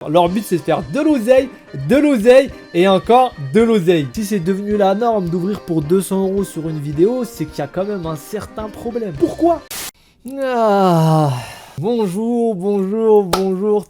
Leur but c'est de faire de l'oseille et encore de l'oseille. Si c'est devenu la norme d'ouvrir pour 200 € sur une vidéo, c'est qu'il y a quand même un certain problème. Pourquoi? Bonjour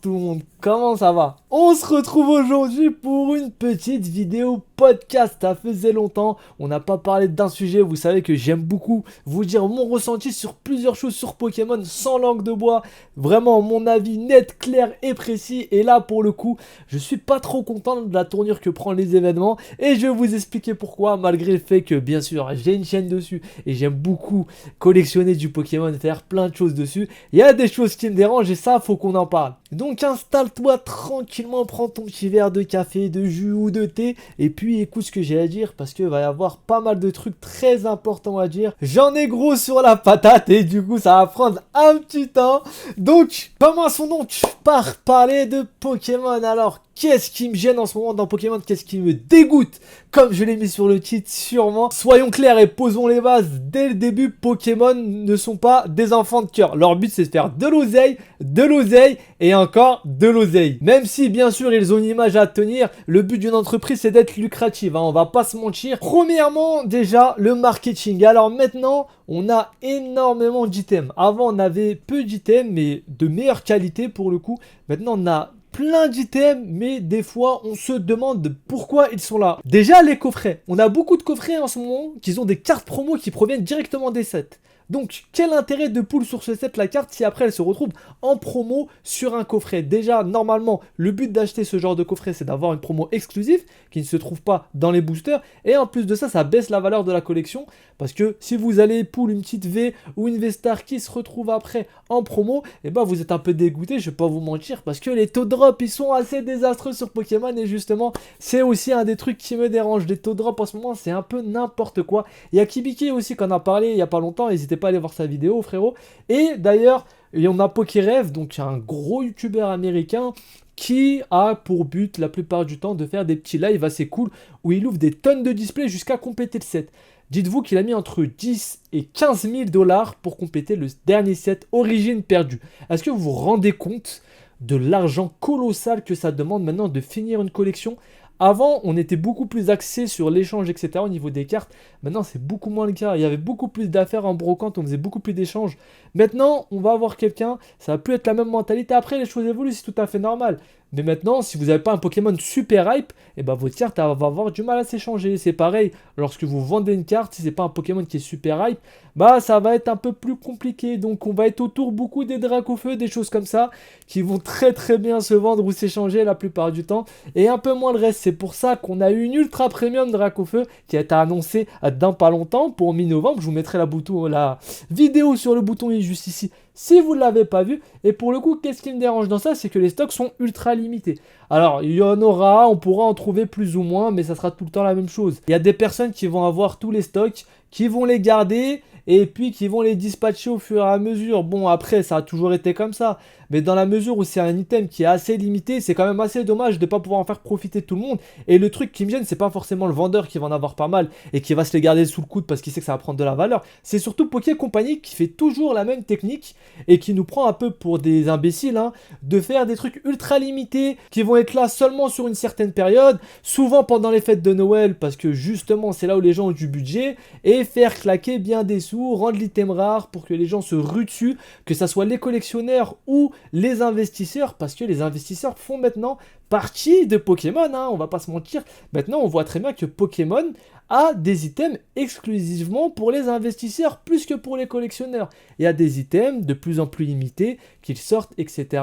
tout le monde, comment ça va? On se retrouve aujourd'hui pour une petite vidéo podcast. Ça faisait longtemps, on n'a pas parlé d'un sujet. Vous savez que j'aime beaucoup vous dire mon ressenti sur plusieurs choses sur Pokémon sans langue de bois. Vraiment mon avis net, clair et précis. Et là pour le coup, je suis pas trop content de la tournure que prend les événements. Et je vais vous expliquer pourquoi, malgré le fait que bien sûr j'ai une chaîne dessus et j'aime beaucoup collectionner du Pokémon, faire plein de choses dessus. Il y a des choses qui me dérangent et ça faut qu'on en parle. Donc installe-toi tranquillement, prends ton petit verre de café, de jus ou de thé et puis écoute ce que j'ai à dire parce qu'il va y avoir pas mal de trucs très importants à dire. J'en ai gros sur la patate et du coup ça va prendre un petit temps. Donc commençons donc par parler de Pokémon. Alors qu'est-ce qui me gêne en ce moment dans Pokémon? Qu'est-ce qui me dégoûte? Comme je l'ai mis sur le titre sûrement. Soyons clairs et posons les bases dès le début, Pokémon ne sont pas des enfants de cœur. Leur but c'est de faire de l'oseille et encore de l'oseille. Même si bien sûr ils ont une image à tenir, le but d'une entreprise c'est d'être lucrative, hein, on va pas se mentir. Premièrement déjà le marketing. Alors maintenant on a énormément d'items. Avant on avait peu d'items mais de meilleure qualité pour le coup. Maintenant on a plein d'items, mais des fois on se demande pourquoi ils sont là. Déjà les coffrets, on a beaucoup de coffrets en ce moment qui ont des cartes promo qui proviennent directement des sets. Donc quel intérêt de pull sur ce set la carte si après elle se retrouve en promo sur un coffret? Déjà normalement le but d'acheter ce genre de coffret c'est d'avoir une promo exclusive qui ne se trouve pas dans les boosters et en plus de ça ça baisse la valeur de la collection parce que si vous allez pull une petite V ou une V-Star qui se retrouve après en promo, et ben vous êtes un peu dégoûté, je vais pas vous mentir, parce que les taux de drop ils sont assez désastreux sur Pokémon et justement c'est aussi un des trucs qui me dérange. Les taux de drop en ce moment c'est un peu n'importe quoi. Il y a Kibiki aussi qu'on a parlé il y a pas longtemps, n'hésitez pas à aller voir sa vidéo frérot. Et d'ailleurs on a Pokérev, donc un gros youtubeur américain qui a pour but la plupart du temps de faire des petits lives assez cool où il ouvre des tonnes de displays jusqu'à compléter le set. Dites-vous qu'il a mis entre 10 et 15 000 $ pour compléter le dernier set Origine perdue. Est-ce que vous vous rendez compte de l'argent colossal que ça demande maintenant de finir une collection? Avant, on était beaucoup plus axé sur l'échange, etc. au niveau des cartes. Maintenant, c'est beaucoup moins le cas. Il y avait beaucoup plus d'affaires en brocante, on faisait beaucoup plus d'échanges. Maintenant, on va avoir quelqu'un, ça va plus être la même mentalité. Après, les choses évoluent, c'est tout à fait normal. Mais maintenant, si vous n'avez pas un Pokémon super hype, et ben votre carte va avoir du mal à s'échanger. C'est pareil, lorsque vous vendez une carte, si c'est pas un Pokémon qui est super hype, bah ça va être un peu plus compliqué. Donc on va être autour beaucoup des Dracofeu, des choses comme ça, qui vont très très bien se vendre ou s'échanger la plupart du temps. Et un peu moins le reste. C'est pour ça qu'on a eu une ultra premium Dracofeu qui a été annoncée dans pas longtemps pour mi-novembre. Je vous mettrai la vidéo sur le bouton juste ici si vous ne l'avez pas vu. Et pour le coup, qu'est-ce qui me dérange dans ça? C'est que les stocks sont ultra limités. Alors, il y en aura, on pourra en trouver plus ou moins, mais ça sera tout le temps la même chose. Il y a des personnes qui vont avoir tous les stocks, qui vont les garder et puis qui vont les dispatcher au fur et à mesure. Bon, après, ça a toujours été comme ça. Mais dans la mesure où c'est un item qui est assez limité, c'est quand même assez dommage de ne pas pouvoir en faire profiter tout le monde. Et le truc qui me gêne, c'est pas forcément le vendeur qui va en avoir pas mal et qui va se les garder sous le coude parce qu'il sait que ça va prendre de la valeur. C'est surtout Poké Company qui fait toujours la même technique et qui nous prend un peu pour des imbéciles, hein, de faire des trucs ultra limités qui vont être là seulement sur une certaine période, souvent pendant les fêtes de Noël parce que justement c'est là où les gens ont du budget, et faire claquer bien des sous, rendre l'item rare pour que les gens se ruent dessus, que ça soit les collectionneurs ou les investisseurs, parce que les investisseurs font maintenant partie de Pokémon, hein, on va pas se mentir. Maintenant on voit très bien que Pokémon a des items exclusivement pour les investisseurs plus que pour les collectionneurs. Il y a des items de plus en plus limités qu'ils sortent, etc.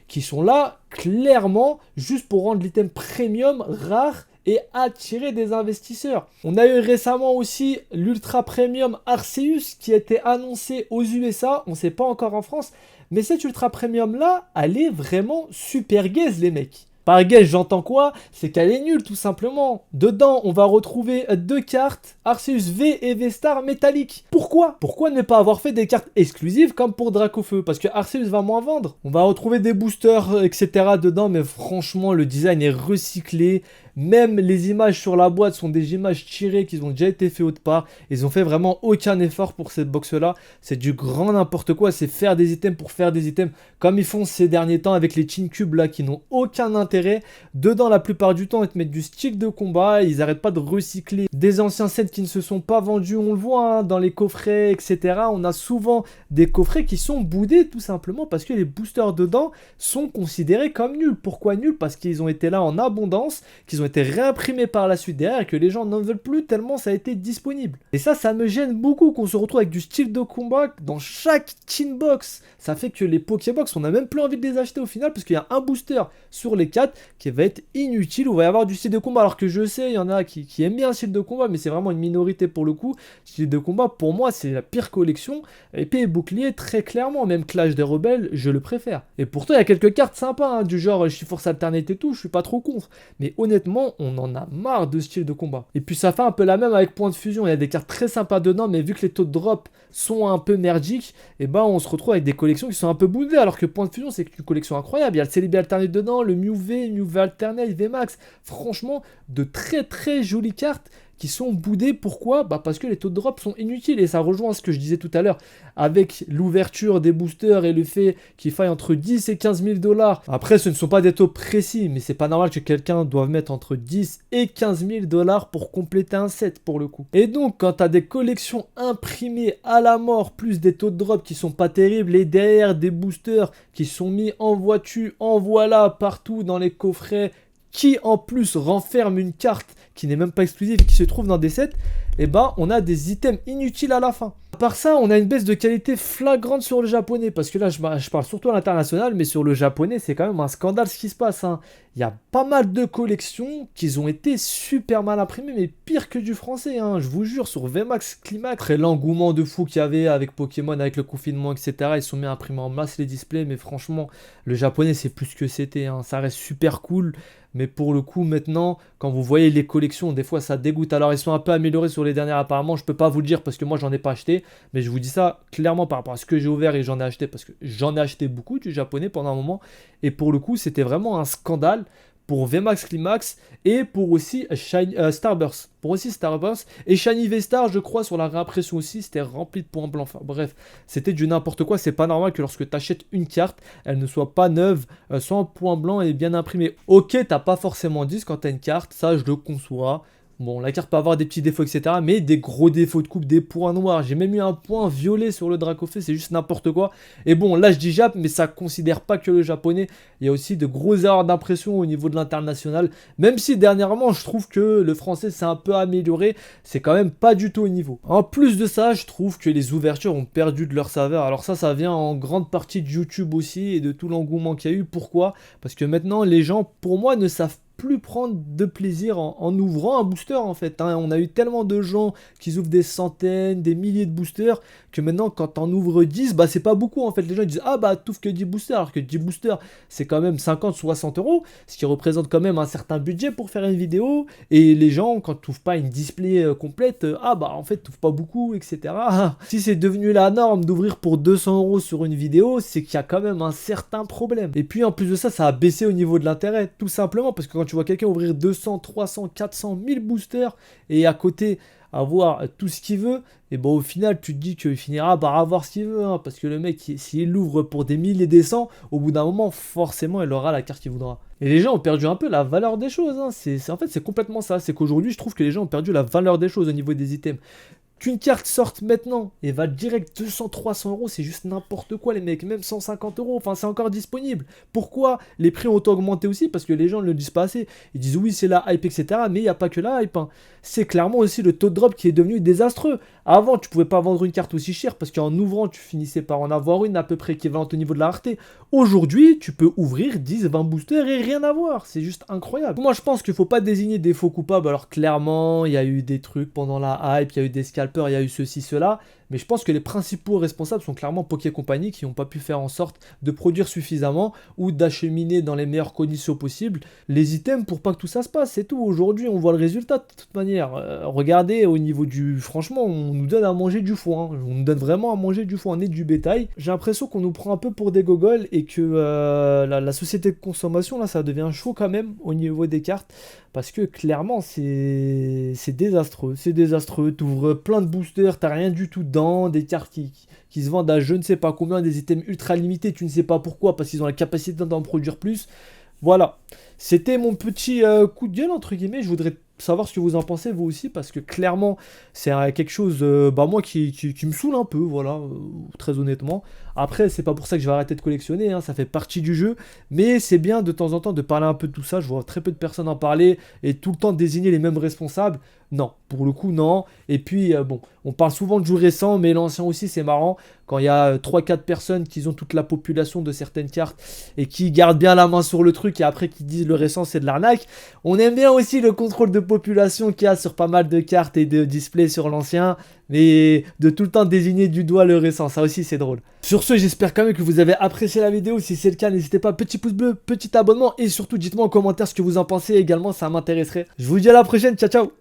qui sont là clairement juste pour rendre l'item premium rare et attirer des investisseurs. On a eu récemment aussi l'Ultra Premium Arceus qui a été annoncé aux USA, on ne sait pas encore en France, mais cette Ultra Premium là, elle est vraiment super gaze les mecs. Par gaze, j'entends quoi? C'est qu'elle est nulle tout simplement. Dedans, on va retrouver 2 cartes, Arceus V et V-Star métalliques. Pourquoi? Pourquoi ne pas avoir fait des cartes exclusives comme pour Dracofeu? Parce que Arceus va moins vendre. On va retrouver des boosters, etc. dedans, mais franchement, le design est recyclé. Même les images sur la boîte sont des images tirées qui ont déjà été faites autre part. Ils ont fait vraiment aucun effort pour cette box-là. C'est du grand n'importe quoi. C'est faire des items pour faire des items comme ils font ces derniers temps avec les Chin Cubes là qui n'ont aucun intérêt. Dedans, la plupart du temps, ils te mettent du stick de combat. Ils n'arrêtent pas de recycler des anciens sets qui ne se sont pas vendus. On le voit hein, dans les coffrets, etc. On a souvent des coffrets qui sont boudés tout simplement parce que les boosters dedans sont considérés comme nuls. Pourquoi nuls? Parce qu'ils ont été là en abondance, qu'ils ont été réimprimés par la suite derrière et que les gens n'en veulent plus tellement ça a été disponible. Et ça me gêne beaucoup qu'on se retrouve avec du style de combat dans chaque tin box. Ça fait que les Pokébox, on n'a même plus envie de les acheter au final parce qu'il y a un booster sur les 4 qui va être inutile où il va y avoir du style de combat. Alors que je sais, il y en a qui aiment bien un style de combat, mais c'est vraiment une minorité pour le coup. Style de combat, pour moi, c'est la pire collection. Épée et bouclier, très clairement, même Clash des Rebelles, je le préfère. Et pourtant, il y a quelques cartes sympas, hein, du genre Force Alternate et tout, je suis pas trop contre. Mais honnêtement, on en a marre de ce style de combat. Et puis ça fait un peu la même avec Point de Fusion, il y a des cartes très sympas dedans, mais vu que les taux de drop sont un peu merdiques, et ben on se retrouve avec des collections qui sont un peu boudées, alors que Point de Fusion, c'est une collection incroyable. Il y a le Célébi Alternate dedans, le Mew V, Mew V Alternate, VMAX. Franchement, de très très jolies cartes qui sont boudés. Pourquoi? Bah parce que les taux de drop sont inutiles et ça rejoint ce que je disais tout à l'heure avec l'ouverture des boosters et le fait qu'il faille entre 10 et 15 000 $. Après, ce ne sont pas des taux précis, mais c'est pas normal que quelqu'un doive mettre entre 10 et 15 000 $ pour compléter un set pour le coup. Et donc, quand tu as des collections imprimées à la mort, plus des taux de drop qui sont pas terribles et derrière des boosters qui sont mis en voiture, en voilà, partout dans les coffrets, qui en plus renferme une carte qui n'est même pas exclusive, qui se trouve dans des sets, et ben on a des items inutiles à la fin. À part ça, on a une baisse de qualité flagrante sur le japonais, parce que là je parle surtout à l'international, mais sur le japonais c'est quand même un scandale ce qui se passe, hein. Il y a pas mal de collections qui ont été super mal imprimées, mais pire que du français, hein. Je vous jure, sur VMAX, Climax, après l'engouement de fou qu'il y avait avec Pokémon, avec le confinement, etc., ils sont mis à imprimer en masse les displays, mais franchement, le japonais c'est plus que c'était, hein. Ça reste super cool. Mais pour le coup, maintenant, quand vous voyez les collections, des fois ça dégoûte. Alors, ils sont un peu améliorés sur les dernières apparemment. Je peux pas vous le dire parce que moi, j'en ai pas acheté. Mais je vous dis ça clairement par rapport à ce que j'ai ouvert et j'en ai acheté. Parce que j'en ai acheté beaucoup du japonais pendant un moment. Et pour le coup, c'était vraiment un scandale pour VMAX Climax et pour aussi Starburst. Pour aussi Starburst. Et Shiny V-Star, je crois, sur la réimpression aussi, c'était rempli de points blancs. Enfin bref, c'était du n'importe quoi. C'est pas normal que lorsque tu achètes une carte, elle ne soit pas neuve, sans points blancs et bien imprimée. Ok, t'as pas forcément 10 quand t'as une carte, ça je le conçois. Bon, la carte peut avoir des petits défauts, etc. Mais des gros défauts de coupe, des points noirs. J'ai même eu un point violet sur le Dracofeu, c'est juste n'importe quoi. Et bon, là je dis Jap, mais ça considère pas que le japonais. Il y a aussi de grosses erreurs d'impression au niveau de l'international. Même si dernièrement, je trouve que le français s'est un peu amélioré, c'est quand même pas du tout au niveau. En plus de ça, je trouve que les ouvertures ont perdu de leur saveur. Alors ça vient en grande partie de YouTube aussi et de tout l'engouement qu'il y a eu. Pourquoi? Parce que maintenant, les gens, pour moi, ne savent plus prendre de plaisir en ouvrant un booster en fait, hein. On a eu tellement de gens qui ouvrent des centaines, des milliers de boosters que maintenant quand on ouvre 10, bah c'est pas beaucoup en fait. Les gens ils disent ah bah t'ouvres que 10 boosters, alors que 10 boosters c'est quand même 50-60 €, ce qui représente quand même un certain budget pour faire une vidéo. Et les gens quand t'ouvres pas une display complète, ah bah en fait t'ouvres pas beaucoup, etc. Si c'est devenu la norme d'ouvrir pour 200 € sur une vidéo, c'est qu'il y a quand même un certain problème. Et puis en plus de ça, ça a baissé au niveau de l'intérêt, tout simplement parce que quand tu vois quelqu'un ouvrir 200, 300, 400, 1000 boosters et à côté avoir tout ce qu'il veut, et bon au final tu te dis qu'il finira par avoir ce qu'il veut, hein, parce que le mec s'il l'ouvre pour des 1000 et des 100, au bout d'un moment forcément il aura la carte qu'il voudra. Et les gens ont perdu un peu la valeur des choses, hein. En fait c'est complètement ça, c'est qu'aujourd'hui je trouve que les gens ont perdu la valeur des choses au niveau des items. Qu'une carte sorte maintenant et va direct 200-300 €, c'est juste n'importe quoi les mecs, même 150 €, enfin c'est encore disponible. Pourquoi les prix ont augmenté aussi? Parce que les gens ne le disent pas assez. Ils disent oui c'est la hype, etc. Mais il n'y a pas que la hype, hein. C'est clairement aussi le taux de drop qui est devenu désastreux. Avant tu pouvais pas vendre une carte aussi chère parce qu'en ouvrant tu finissais par en avoir une à peu près équivalente au niveau de la rareté. Aujourd'hui tu peux ouvrir 10-20 boosters et rien avoir, c'est juste incroyable. Moi je pense qu'il faut pas désigner des faux coupables. Alors clairement il y a eu des trucs pendant la hype, il y a eu des scalpers, il y a eu ceci, cela. Mais je pense que les principaux responsables sont clairement Poké Company qui n'ont pas pu faire en sorte de produire suffisamment ou d'acheminer dans les meilleures conditions possibles les items pour pas que tout ça se passe. C'est tout. Aujourd'hui, on voit le résultat de toute manière. Regardez au niveau du... Franchement, on nous donne à manger du foin. On nous donne vraiment à manger du foin. On est du bétail. J'ai l'impression qu'on nous prend un peu pour des gogoles et que la société de consommation, là, ça devient chaud quand même au niveau des cartes. Parce que clairement, c'est désastreux. C'est désastreux. T'ouvres plein de boosters, t'as rien du tout dedans. Des cartes qui se vendent à je ne sais pas combien, des items ultra limités. Tu ne sais pas pourquoi, parce qu'ils ont la capacité d'en produire plus. Voilà. C'était mon petit coup de gueule, entre guillemets. Je voudrais savoir ce que vous en pensez, vous aussi, parce que clairement, c'est quelque chose, moi, qui me saoule un peu, voilà, très honnêtement. Après, c'est pas pour ça que je vais arrêter de collectionner, hein, ça fait partie du jeu, mais c'est bien de temps en temps de parler un peu de tout ça. Je vois très peu de personnes en parler et tout le temps désigner les mêmes responsables. Non, pour le coup, non. Et puis, bon, on parle souvent de jeux récents, mais l'ancien aussi, c'est marrant. Quand il y a 3-4 personnes qui ont toute la population de certaines cartes et qui gardent bien la main sur le truc et après qui disent le récent, c'est de l'arnaque. On aime bien aussi le contrôle de population qu'il y a sur pas mal de cartes et de displays sur l'ancien, mais de tout le temps désigner du doigt le récent, ça aussi c'est drôle. Sur ce, j'espère quand même que vous avez apprécié la vidéo. Si c'est le cas, n'hésitez pas, petit pouce bleu, petit abonnement et surtout dites-moi en commentaire ce que vous en pensez également, ça m'intéresserait. Je vous dis à la prochaine, ciao ciao.